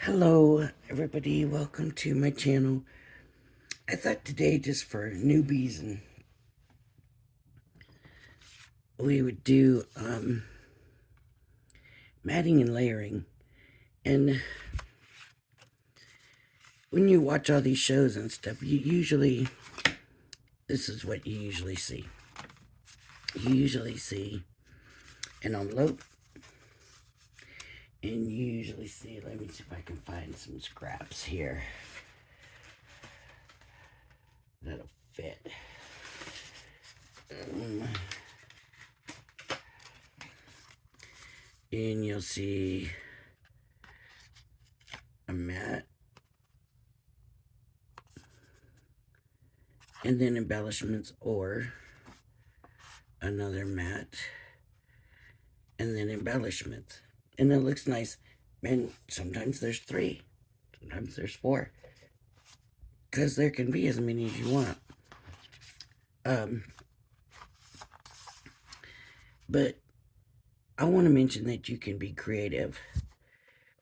Hello, everybody. Welcome to my channel. I thought today, just for newbies, and we would do matting and layering. And when you watch all these shows and stuff, this is what you usually see. You usually see an envelope, and you usually see, let me see if I can find some scraps here that'll fit. And you'll see a mat, and then embellishments, or another mat, and then embellishments. And it looks nice. And sometimes there's 3, sometimes there's 4, because there can be as many as you want. But I want to mention that you can be creative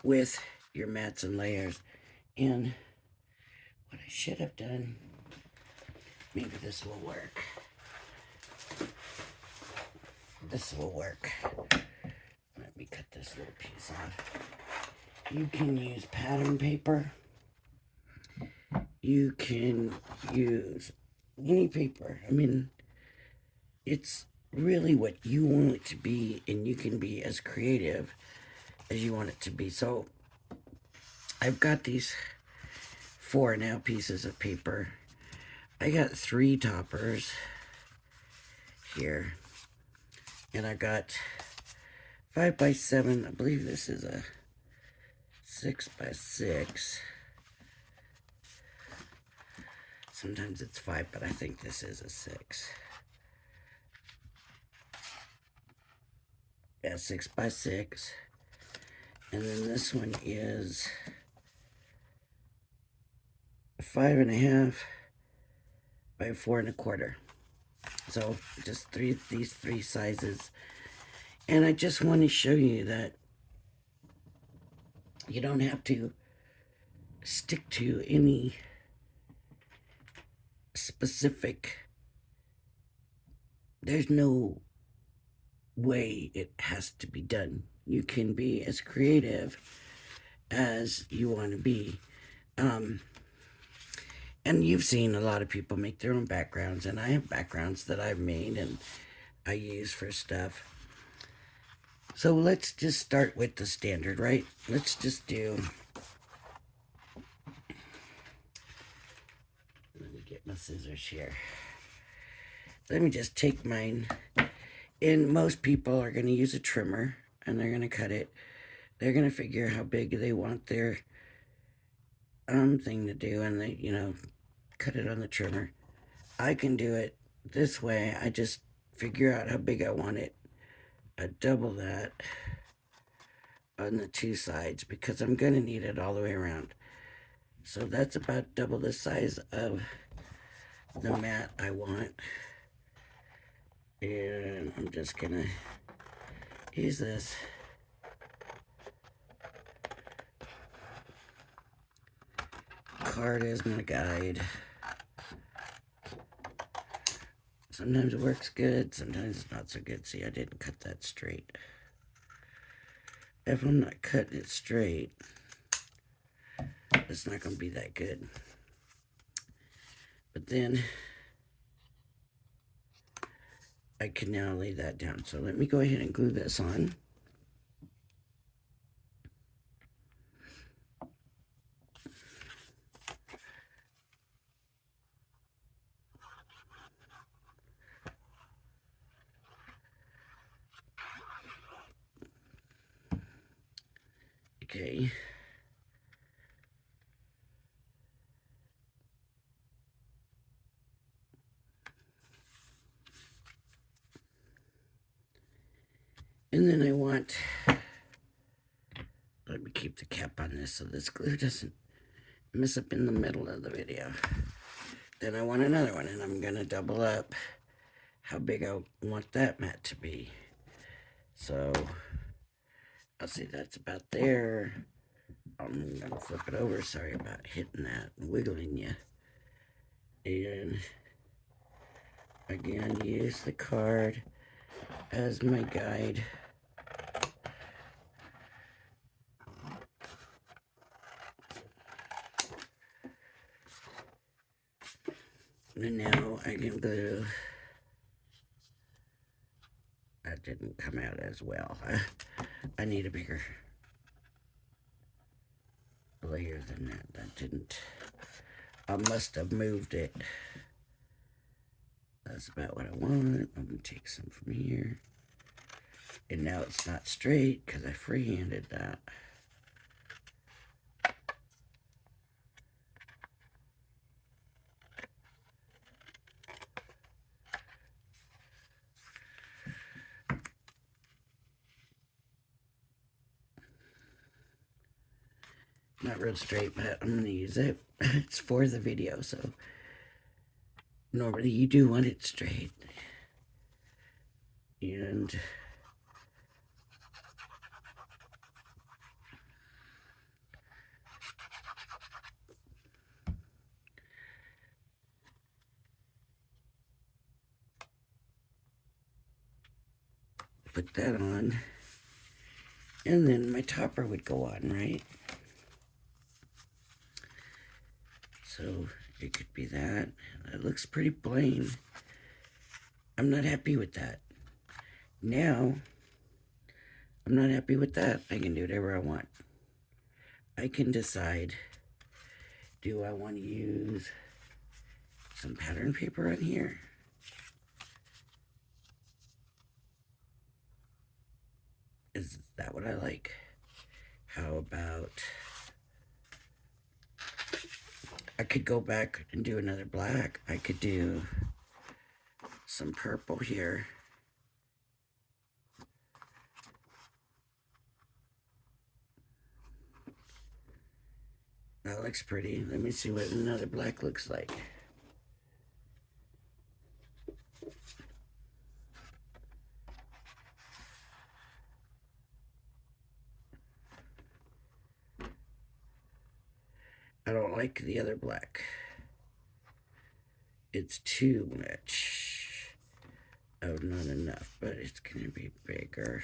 with your mats and layers. And what I should have done, maybe this will work. This will work. Let me cut this little piece off. You can use pattern paper. You can use any paper. I mean, it's really what you want it to be, and you can be as creative as you want it to be. So I've got these 4 now pieces of paper. I got 3 toppers here, and I got 5x7. I believe this is a 6x6. Sometimes it's 5, but I think this is a 6. Yeah, 6x6. And then this one is 5.5 by 4.25. So just these 3 sizes. And I just want to show you that you don't have to stick to any specific. There's no way it has to be done. You can be as creative as you want to be. And you've seen a lot of people make their own backgrounds, and I have backgrounds that I've made and I use for stuff. So let's just start with the standard, right? Let's just do, let me get my scissors here. Let me just take mine. And most people are going to use a trimmer, and they're going to cut it. They're going to figure how big they want their thing to do, and they, cut it on the trimmer. I can do it this way. I just figure out how big I want it. I double that on the 2 sides, because I'm going to need it all the way around. So that's about double the size of the mat I want. And I'm just going to use this. Card as my guide. Sometimes it works good, sometimes it's not so good. See, I didn't cut that straight. If I'm not cutting it straight, it's not going to be that good. But then I can now lay that down. So let me go ahead and glue this on. Okay. And then I want, let me keep the cap on this so this glue doesn't mess up in the middle of the video. Then I want another one, and I'm going to double up how big I want that mat to be. So I'll see that's about there. I'll I'm gonna flip it over. Sorry about hitting that and wiggling you. And again, use the card as my guide. And now I can glue. That didn't come out as well. I need a bigger layer than that. That didn't. I must have moved it. That's about what I want. I'm going to take some from here. And now it's not straight because I freehanded that. Not real straight, but I'm going to use it. It's for the video, so normally you do want it straight. And put that on. And then my topper would go on, right? So it could be that. It looks pretty plain. I'm not happy with that. Now, I'm not happy with that. I can do whatever I want. I can decide, do I want to use some pattern paper on here? Is that what I like? How about, I could go back and do another black. I could do some purple here. That looks pretty. Let me see what another black looks like. I don't like the other black. It's too much. Oh, not enough, but it's gonna be bigger.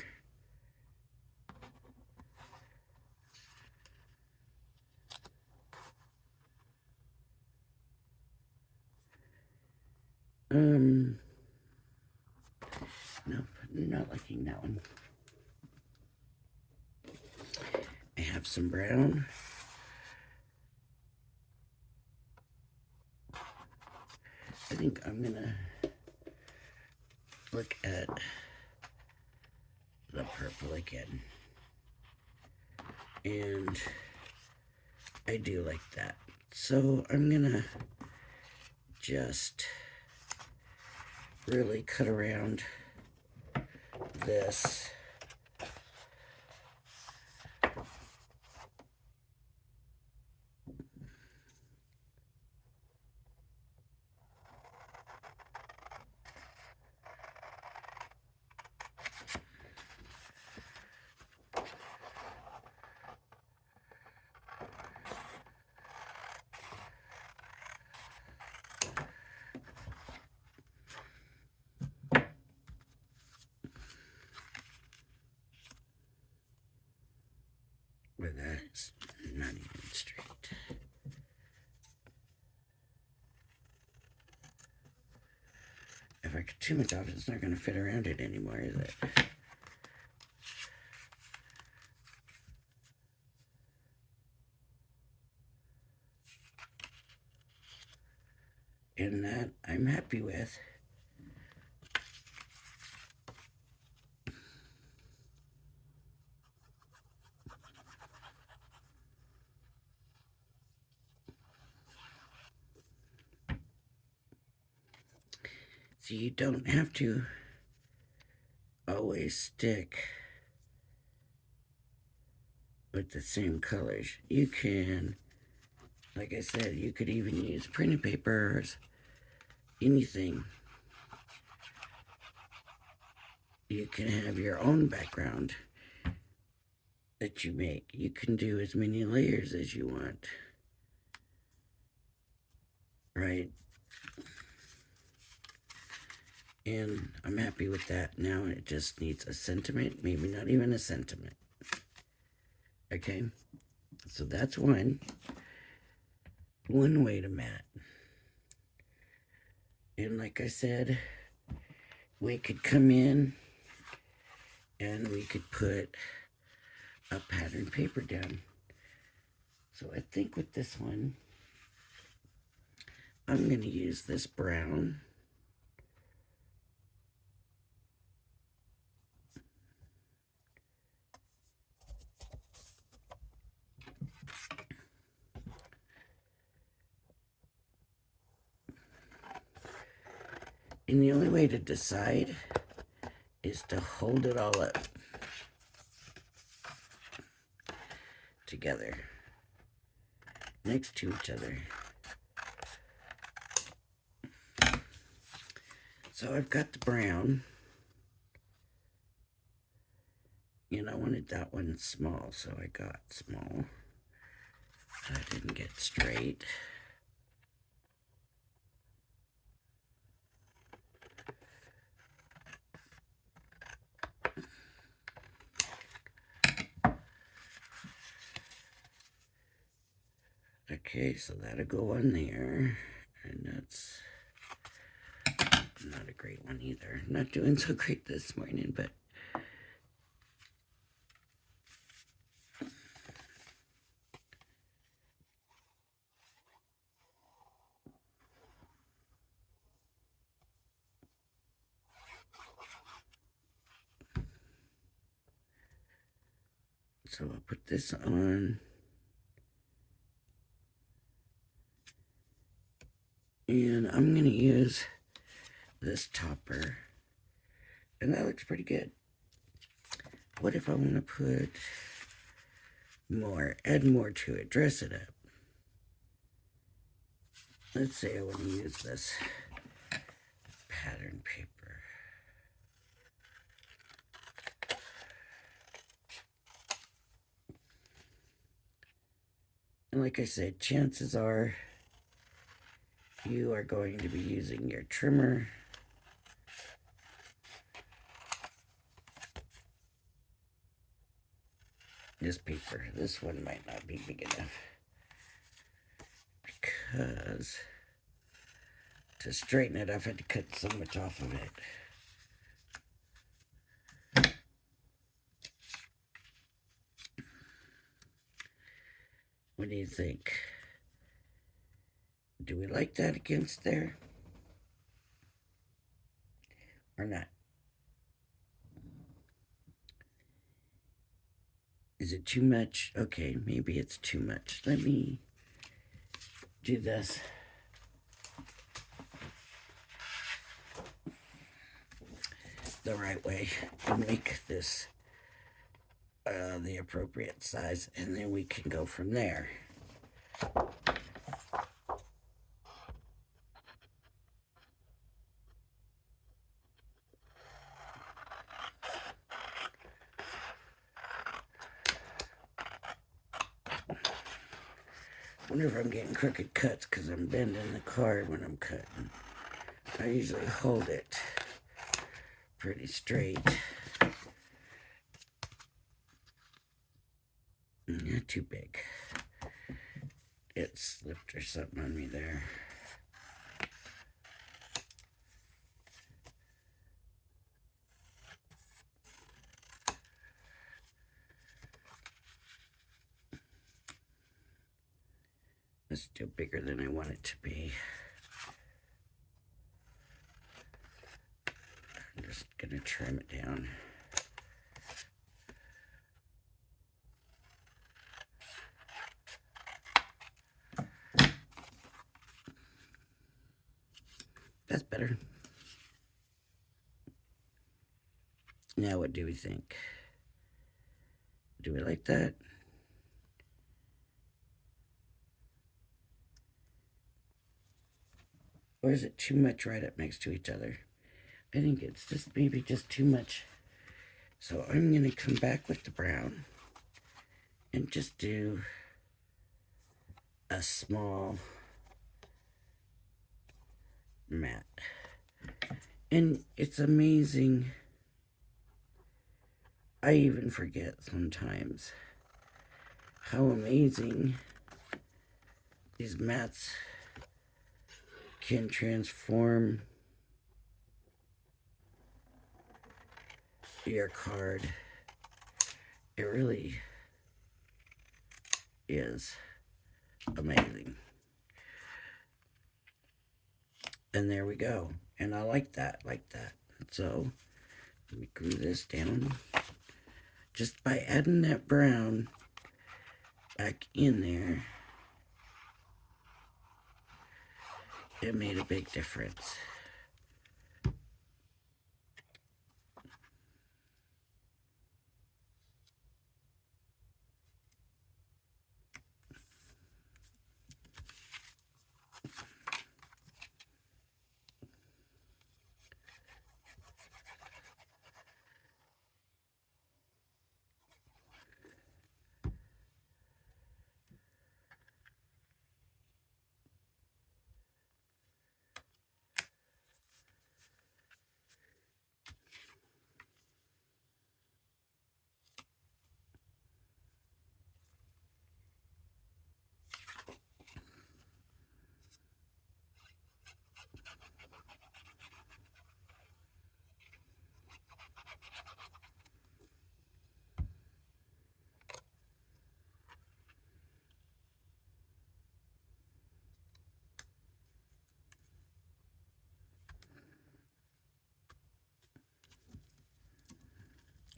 Nope, not liking that one. I have some brown. I think I'm gonna look at the purple again. And I do like that. So I'm gonna just really cut around this. Where that's not even straight. If I cut too much off, it's not going to fit around it anymore, is it? And that I'm happy with. So you don't have to always stick with the same colors. You can, like I said, you could even use printed papers, anything. You can have your own background that you make. You can do as many layers as you want, right? And I'm happy with that. Now it just needs a sentiment, maybe not even a sentiment. Okay, so that's one way to mat. And like I said, we could come in and we could put a pattern paper down. So I think with this one, I'm going to use this brown. And the only way to decide is to hold it all up together next to each other. So I've got the brown, and I wanted that one small, so I got small. I didn't get straight. Okay, so that'll go on there, and that's not a great one either. Not doing so great this morning, but so I'll put this on. And I'm going to use this topper. And that looks pretty good. What if I want to put more, add more to it, dress it up? Let's say I want to use this pattern paper. And like I said, chances are you are going to be using your trimmer. This paper, this one might not be big enough, because to straighten it, I've had to cut so much off of it. What do you think? Do we like that against there? Or not? Is it too much? Okay, maybe it's too much. Let me do this. The right way and make this the appropriate size, and then we can go from there. I wonder if I'm getting crooked cuts because I'm bending the card when I'm cutting. I usually hold it pretty straight. Not too big. It slipped or something on me there. It's still bigger than I want it to be. I'm just gonna trim it down. That's better. Now what do we think? Do we like that? Or is it too much right up next to each other? I think it's just maybe just too much. So I'm going to come back with the brown. and just do a small mat. And it's amazing. I even forget sometimes how amazing these mats can transform your card. It really is amazing. And there we go. And I like that. So let me glue this down. Just by adding that brown back in there, it made a big difference.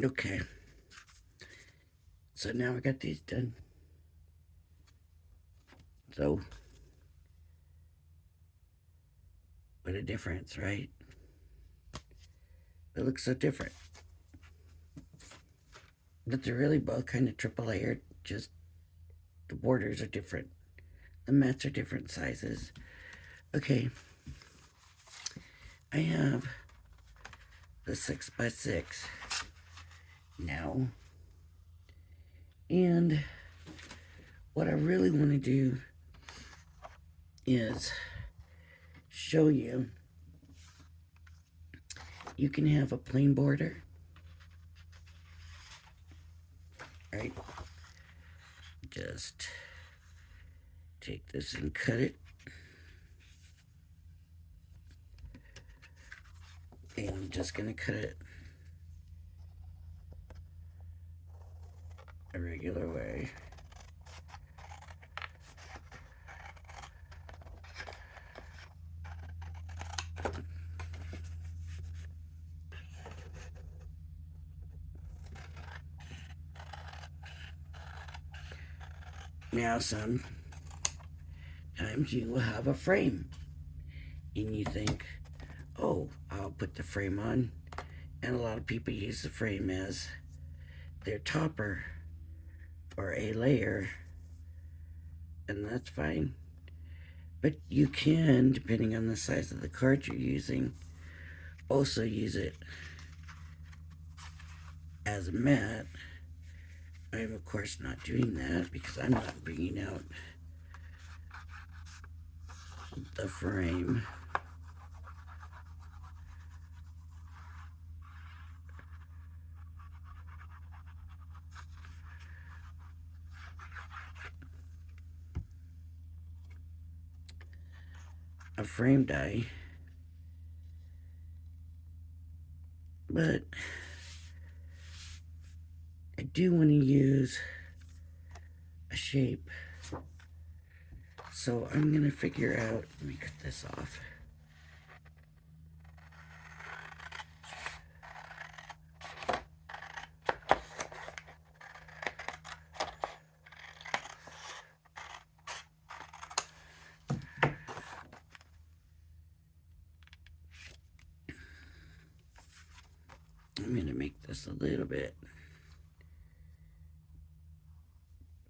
Okay. So now I got these done. So, what a difference, right? It looks so different. But they're really both kind of triple layered, just the borders are different. The mats are different sizes. Okay. I have the 6x6 now. And what I really want to do is show you. You can have a plain border, right? Just take this and cut it. And I'm just going to cut it a regular way. Now, sometimes you will have a frame, and you think, oh, I'll put the frame on. And a lot of people use the frame as their topper or a layer, and that's fine. But you can, depending on the size of the card you're using, also use it as a mat. I'm, of course, not doing that because I'm not bringing out the frame. A frame die. But I do want to use a shape. So I'm going to figure out, let me cut this off. I'm going to make this a little bit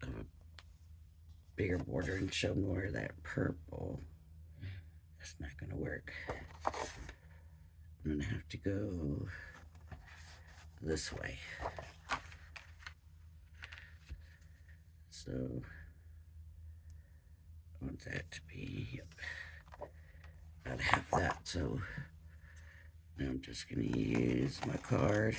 of a bigger border and show more of that purple. That's not going to work. I'm going to have to go this way. So I want that to be, yep, about half that. So now I'm just going to use my card.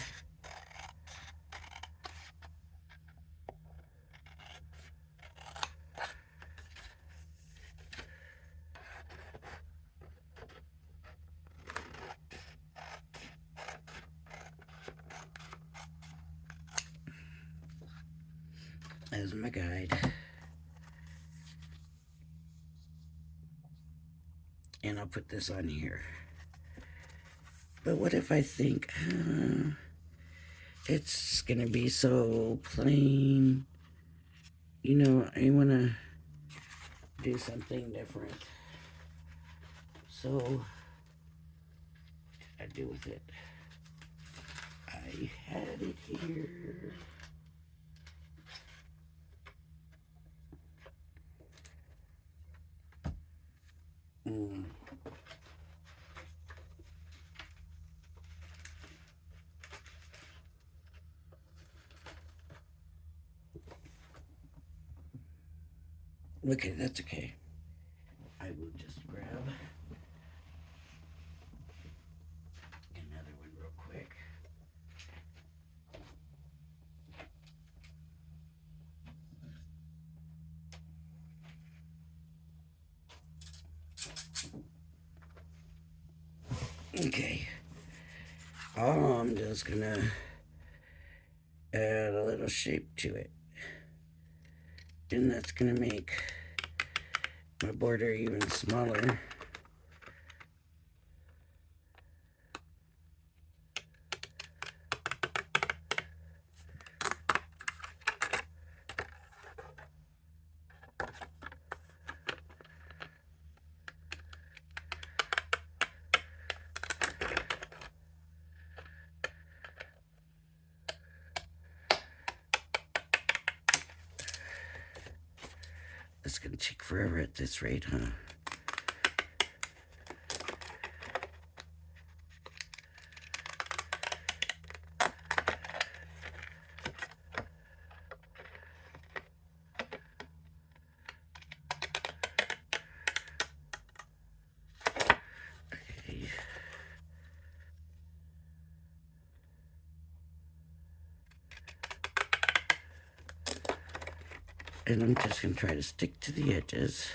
As my guide. And I'll put this on here. But what if I think it's gonna be so plain? You know, I wanna do something different. So what did I do with it? I had it here. Okay, that's okay. I will just grab another one real quick. Okay. I'm just gonna add a little shape to it. And that's gonna make my border even smaller. It's gonna take forever at this rate, huh? Okay. And I'm just gonna try to stick to the edges.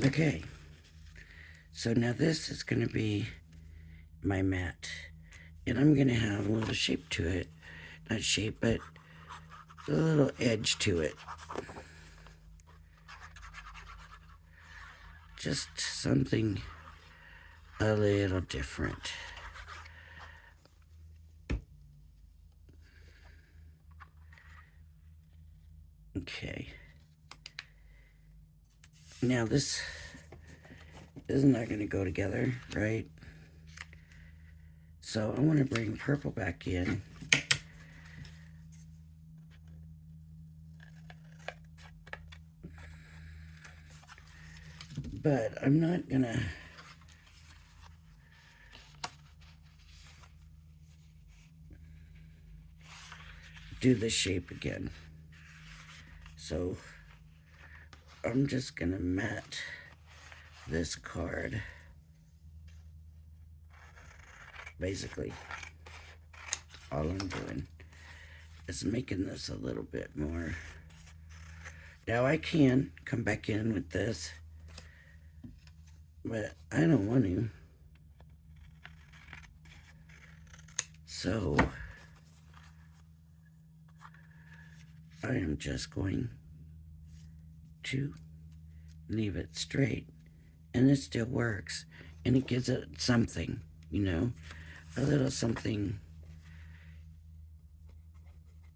Okay, so now this is going to be my mat, and I'm going to have a little shape to it. Not shape, but a little edge to it. Just something a little different. Okay. Now this is not going to go together, right? So I want to bring purple back in. But I'm not going to do the shape again. So I'm just going to mat this card. Basically, all I'm doing is making this a little bit more. Now I can come back in with this, but I don't want to. So I am just going to leave it straight, and it still works, and it gives it something, you know, a little something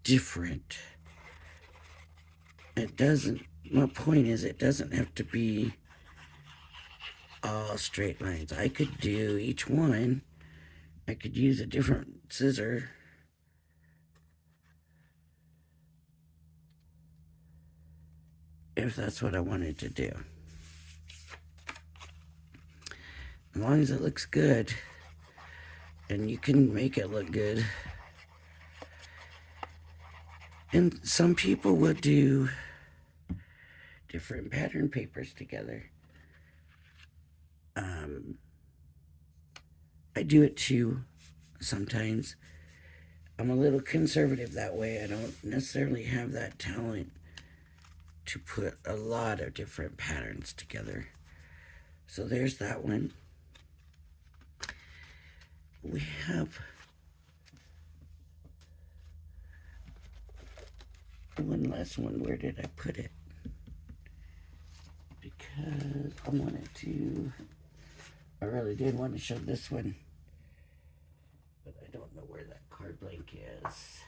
different. It doesn't my point is, it doesn't have to be all straight lines. I could do each one. I could use a different scissor. If that's what I wanted to do. As long as it looks good. And you can make it look good. And some people will do different pattern papers together. I do it too sometimes. I'm a little conservative that way. I don't necessarily have that talent to put a lot of different patterns together. So there's that one. We have one last one. Where did I put it? Because I really did want to show this one, but I don't know where that card blank is.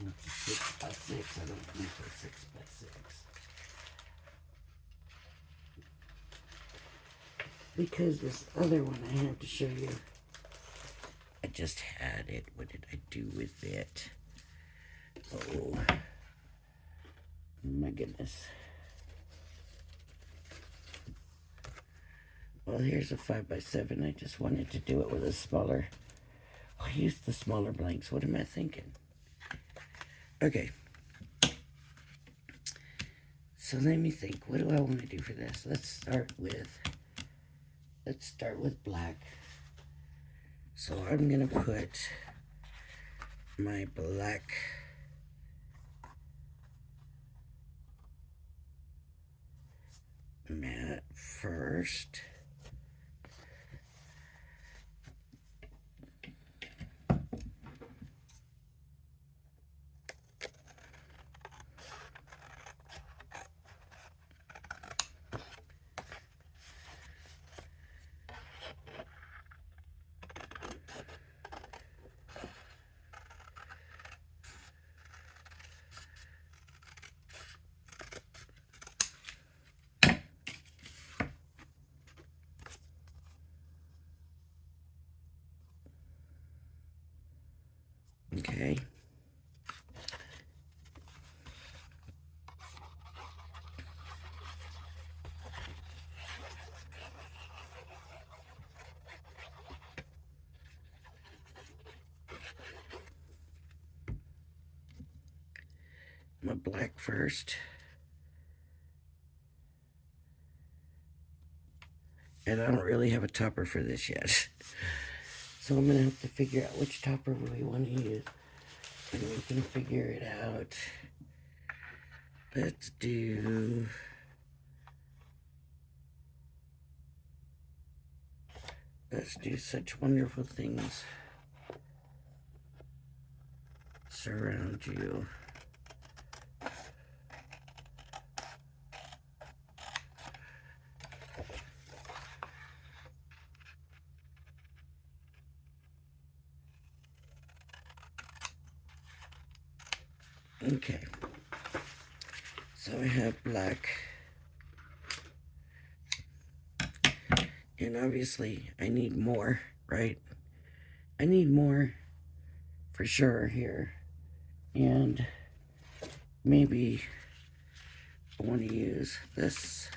It's a 6x6. I don't think it's 6x6. Because this other one I have to show you. I just had it. What did I do with it? Oh, my goodness. Well, here's a 5x7. I just wanted to do it with a smaller. I used the smaller blanks. What am I thinking? Okay. So let me think. What do I want to do for this? Let's start with black. So I'm going to put my black mat first. Okay. My black first. And I don't really have a topper for this yet. So I'm going to have to figure out which topper we want to use. And we can figure it out. Let's do... Such wonderful things surround you. Okay, so I have black, and obviously I need more, right? I need more for sure here, and maybe I want to use this.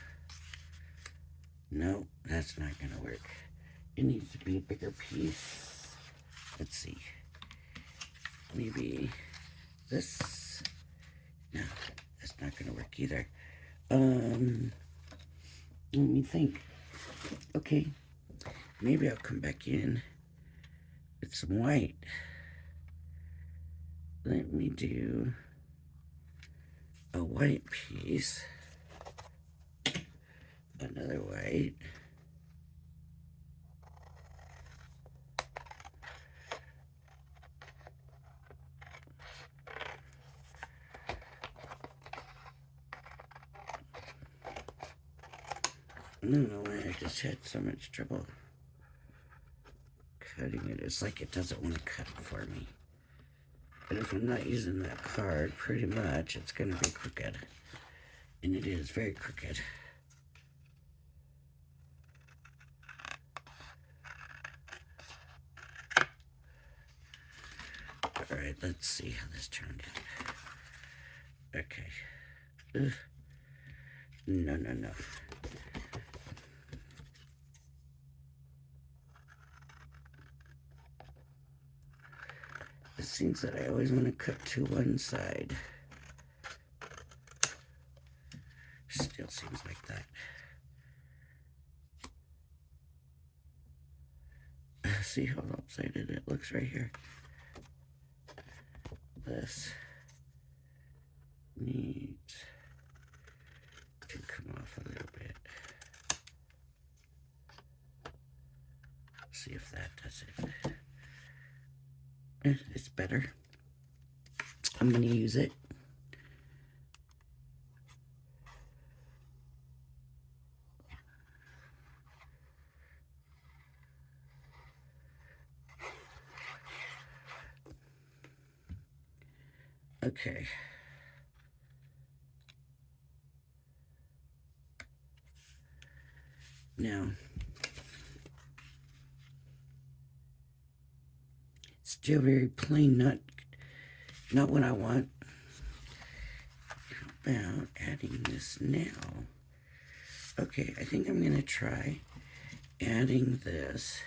No, that's not going to work. It needs to be a bigger piece. Let's see, maybe this. No, that's not going to work either. Let me think. Okay, maybe I'll come back in with some white. Let me do a white piece, another white, I don't know why I just had so much trouble cutting it. It's like it doesn't want to cut for me. But if I'm not using that card, pretty much it's going to be crooked. And it is very crooked. Alright, let's see how this turned out. Okay. Ugh. No, no, no. It seems that I always want to cut to one side. Still seems like that. See how lopsided it looks right here? This needs to come off a little bit. See if that does it. It's better. I'm going to use it. Okay. Now, it's still very plain, not what I want. How about adding this now? Okay, I think I'm going to try adding this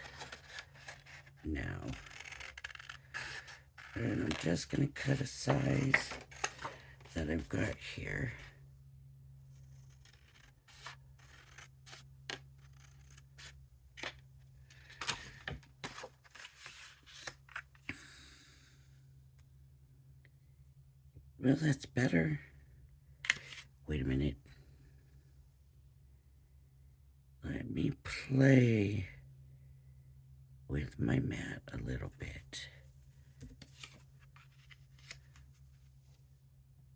now. And I'm just going to cut a size that I've got here. Well, that's better. Wait a minute. Let me play with my mat a little bit.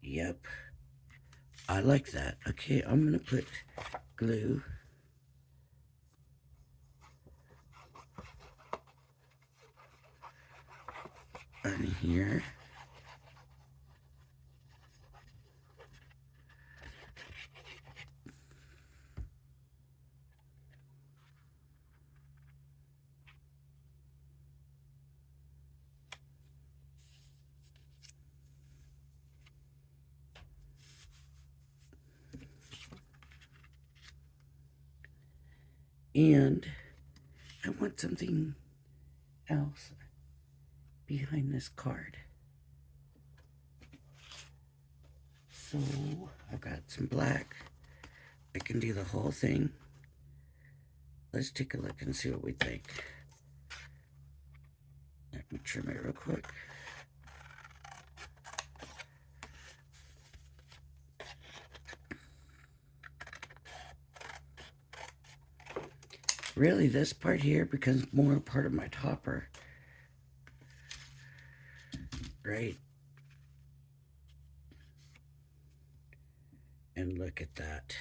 Yep. I like that. Okay, I'm going to put glue. On here. And I want something else behind this card. So I've got some black. I can do the whole thing. Let's take a look and see what we think. Let me trim it real quick. Really, this part here becomes more part of my topper. Right? And look at that.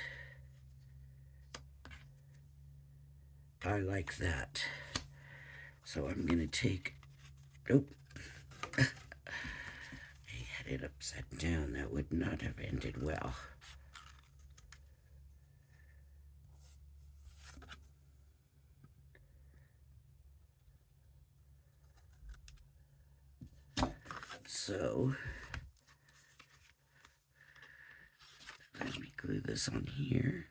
I like that. So I'm going to take... Oh. I had it upside down. That would not have ended well. So, let me glue this on here.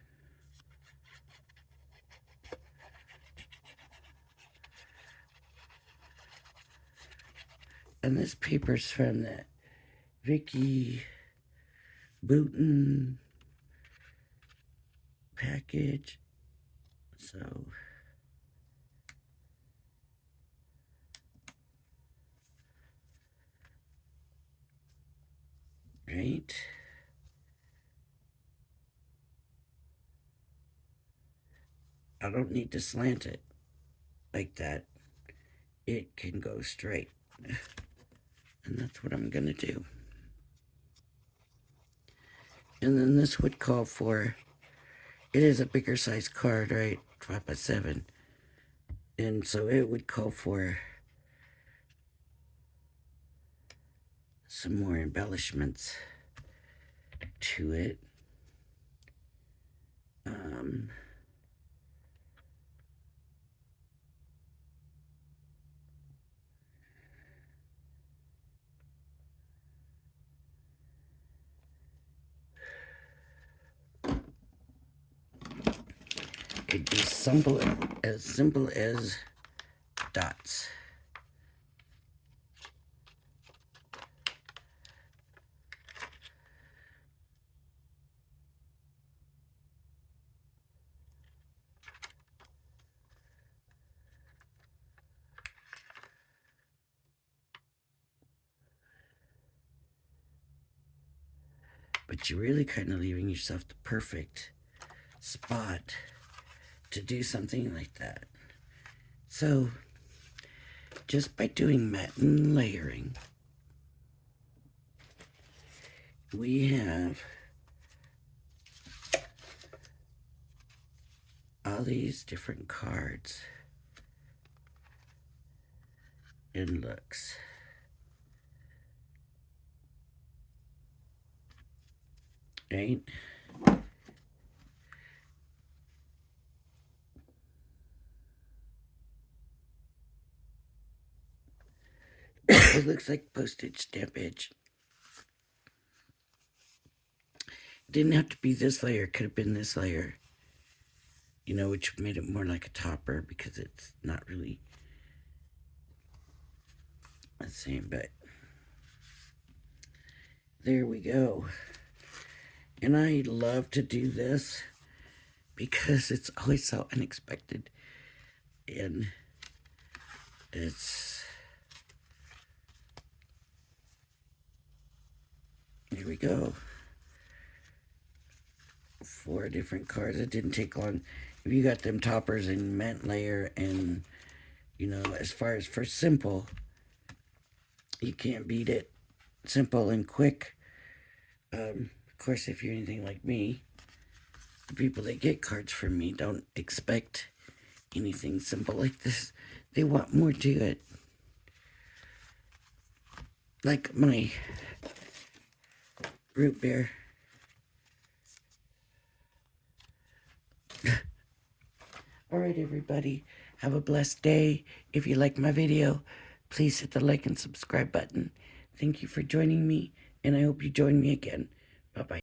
And this paper's from the Vicky Booten package. So, right? I don't need to slant it like that. It can go straight. And that's what I'm going to do. And then this would call for, it is a bigger size card, right? 5x7. And so it would call for some more embellishments to it. Could be simple as dots. But you're really kind of leaving yourself the perfect spot to do something like that. So, just by doing matte and layering, we have all these different cards and looks. Right? It looks like postage stamp edge. It didn't have to be this layer. It could have been this layer. You know, which made it more like a topper because it's not really the same, but there we go. And I love to do this because it's always so unexpected. And it's, here we go. 4 different cards. It didn't take long. If you got them toppers in matte layer and, you know, as far as for simple, you can't beat it. Simple and quick. Of course, if you're anything like me, the people that get cards from me don't expect anything simple like this. They want more to it. Like my root beer. Alright, everybody. Have a blessed day. If you like my video, please hit the like and subscribe button. Thank you for joining me, and I hope you join me again. Bye-bye.